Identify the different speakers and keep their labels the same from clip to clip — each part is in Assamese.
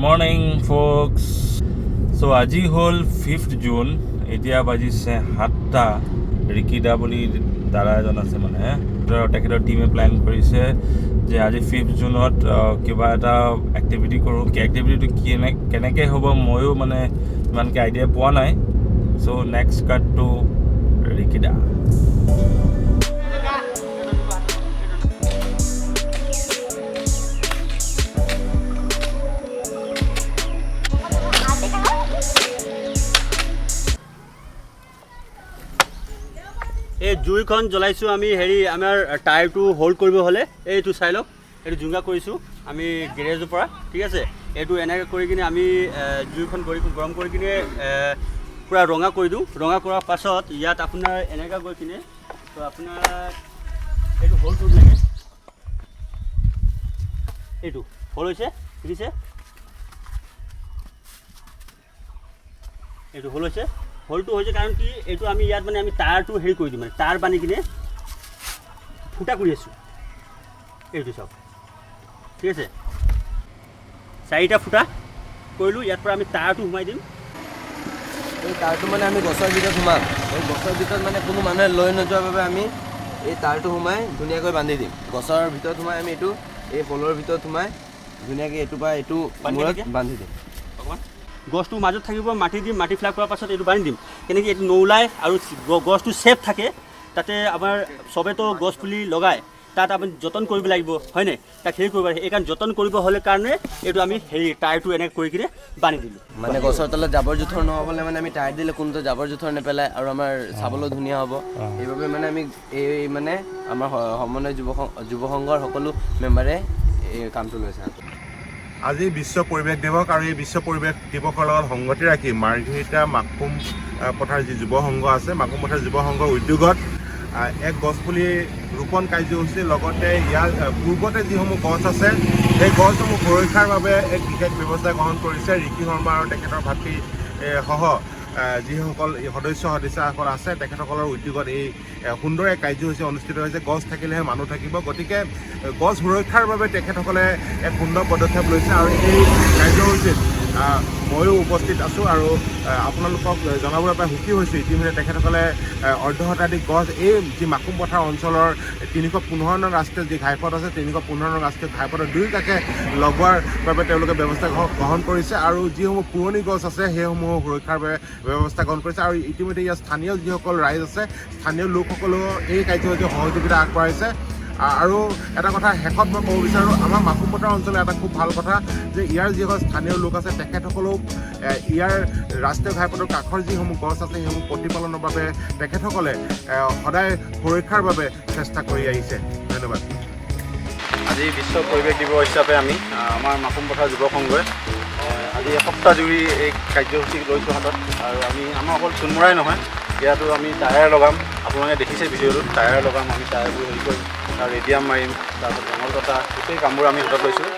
Speaker 1: মৰ্নিং ফোকস সো আজি হ'ল 5th জুন এতিয়া বাজিছে 7টা ৰিকিদা বুলি দাদা এজন আছে মানে তেখেতৰ টিমে প্লেন কৰিছে যে আজি 5th জুনত কিবা এটা এক্টিভিটি কৰোঁ কি এক্টিভিটিটো কেনেকৈ হ'ব ময়ো মানে ইমানকৈ আইডিয়া পোৱা নাই সো নেক্সট কাট টু ৰিকিদা
Speaker 2: এই জুইখন জ্বলাইছোঁ আমি আমাৰ টায়াৰটো হোল্ড কৰিব হ'লে এইটো চাই লওক এইটো জুংগা কৰিছোঁ আমি গেৰেজৰ পৰা ঠিক আছে এইটো এনেকৈ কৰি কিনে আমি জুইখন গৰম কৰি কিনে পূৰা ৰঙা কৰি দিওঁ ৰঙা কৰাৰ পাছত ইয়াত আপোনাৰ এনেকৈ গৈ কিনে তো আপোনাৰ এইটো হোল্ড কৰিব লাগে এইটো হোল্ড হৈছে দেখিছে এইটো হোল্ড হৈছে হোলটো হৈছে কাৰণ কি এইটো আমি ইয়াত মানে আমি টায়াৰটো কৰি দিম মানে টায়াৰ বান্ধি কিনে ফুটা কৰি আছোঁ এইটো চাওক ঠিক আছে 4টা ফুটা কৰিলোঁ ইয়াৰ পৰা আমি টায়াৰটো সোমাই দিম
Speaker 3: এই টায়াৰটো মানে আমি গছৰ ভিতৰত সোমাম এই গছৰ ভিতৰত মানে কোনো মানুহে লৈ নোযোৱাৰ বাবে আমি এই টায়াৰটো সোমাই ধুনীয়াকৈ বান্ধি দিম গছৰ ভিতৰত সোমাই আমি এইটো এই পলৰ ভিতৰত সোমাই ধুনীয়াকৈ এইটো বা এইটো মূৰত বান্ধি দিম
Speaker 2: গছটো মাজত থাকিব মাটি দিম মাটি ফ্লাই কৰাৰ পাছত এইটো বান্ধি দিম কেনেকৈ এইটো নোলায় আৰু গছটো ছেফ থাকে তাতে আমাৰ চবেতো গছ পুলি লগায় তাত আপুনি যতন কৰিব লাগিব হয়নে তাক কৰিব লাগে এইকাৰণে যতন কৰিব হ'লে কাৰণে এইটো আমি টায়াৰটো এনেকৈ কৰি কিনে বান্ধি দিলোঁ
Speaker 3: মানে গছৰ তলত জাবৰ জোঁথৰ নহ'বলৈ মানে আমি টায়াৰ দিলে কোনোটো জাবৰ জোঁথৰ নেপেলায় আৰু আমাৰ চাবলৈ ধুনীয়া হ'ব সেইবাবে মানে আমি এই মানে আমাৰ সমন্বয় যুৱ সংঘৰ সকলো মেম্বাৰে এই কামটো লৈছে
Speaker 4: আজি বিশ্ব পৰিৱেশ দিৱস আৰু এই বিশ্ব পৰিৱেশ দিৱসৰ লগত সংগতি ৰাখি মাৰ্ঘেৰিটা মাকুম পথাৰ যি যুৱ সংঘ আছে মাকুম পথাৰ যুৱ সংঘৰ উদ্যোগত এক গছপুলি ৰোপণ কাৰ্যসূচী লগতে ইয়াৰ পূৰ্বতে যিসমূহ গছ আছে সেই গছসমূহ সুৰক্ষাৰ বাবে এক বিশেষ ব্যৱস্থা গ্ৰহণ কৰিছে ৰিকি শৰ্মা আৰু তেখেতৰ ভাতৃ সহ যিসকল সদস্যসকল আছে তেখেতসকলৰ উদ্যোগত এই সুন্দৰ এক কাৰ্যসূচী অনুষ্ঠিত হৈছে গছ থাকিলেহে মানুহ থাকিব গতিকে গছ সুৰক্ষাৰ বাবে তেখেতসকলে এক সুন্দৰ পদক্ষেপ লৈছে আৰু এই কাৰ্যসূচীত ময়ো উপস্থিত আছোঁ আৰু আপোনালোকক জনাবলৈ পাই সুখী হৈছোঁ ইতিমধ্যে তেখেতসকলে অৰ্ধশতাধিক গছ এই যি মাকুম পথাৰ অঞ্চলৰ 315 নং ৰাষ্ট্ৰীয় যি ঘাইপথ আছে 315 নং ৰাষ্ট্ৰীয় ঘাইপথৰ দুয়োকাষে লগোৱাৰ বাবে তেওঁলোকে ব্যৱস্থা গ্ৰহণ কৰিছে আৰু যিসমূহ পুৰণি গছ আছে সেইসমূহ সুৰক্ষাৰ বাবে ব্যৱস্থা গ্ৰহণ কৰিছে আৰু ইতিমধ্যে ইয়াত স্থানীয় যিসকল ৰাইজ আছে স্থানীয় লোকসকলেও এই কাৰ্যসূচীত সহযোগিতা আগবঢ়াইছে আৰু এটা কথা শেষত মই ক'ব বিচাৰোঁ আমাৰ মাকুম পথাৰ অঞ্চলৰ এটা খুব ভাল কথা যে ইয়াৰ যিসকল স্থানীয় লোক আছে তেখেতসকলেও ইয়াৰ ৰাষ্ট্ৰীয় ঘাইপথৰ কাষৰ যিসমূহ গছ আছে সেইসমূহ প্ৰতিপালনৰ বাবে তেখেতসকলে সদায় সুৰক্ষাৰ বাবে চেষ্টা কৰি আহিছে ধন্যবাদ
Speaker 2: আজি বিশ্ব পৰিৱেশ দিৱস হিচাপে আমি আমাৰ মাকুম পথাৰ যুৱ সংঘই আজি এসপ্তাহ জুৰি এই কাৰ্যসূচী লৈছোঁ হাতত আৰু আমাৰ অকল চুনমৰাই নহয় ইয়াতো আমি টায়াৰ লগাম আপোনালোকে দেখিছে ভিডিঅ'টোত টায়াৰ লগাম আমি টায়াৰবোৰ কৰিম আৰু ৰেডিয়াম মাৰিম তাৰপিছত জংঘল কটা গোটেই কামবোৰ আমি হাতত লৈছোঁ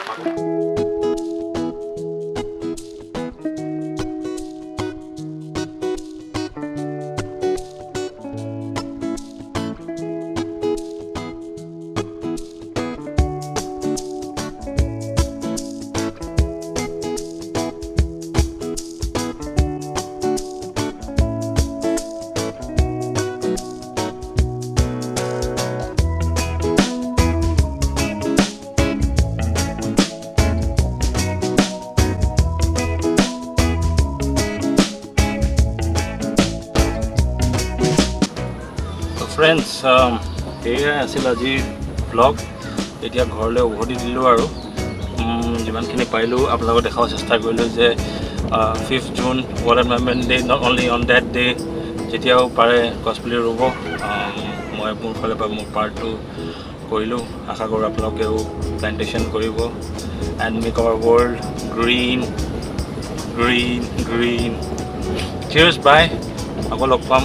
Speaker 1: ফ্ৰেণ্ডছ সেয়াই আছিল আজিৰ ব্লগ এতিয়া ঘৰলৈ উভতি দিলোঁ আৰু যিমানখিনি পাৰিলোঁ আপোনালোকক দেখাব চেষ্টা কৰিলোঁ যে 5th June world environment day not only on that day যেতিয়াও পাৰে গছপুলি ৰুব মই মোৰ ফালৰ পৰা মোৰ পাৰ্টটো কৰিলোঁ আশা কৰোঁ আপোনালোকেও প্লেণ্টেশ্যন কৰিব and make our world green green green cheers bye আকৌ লগ পাম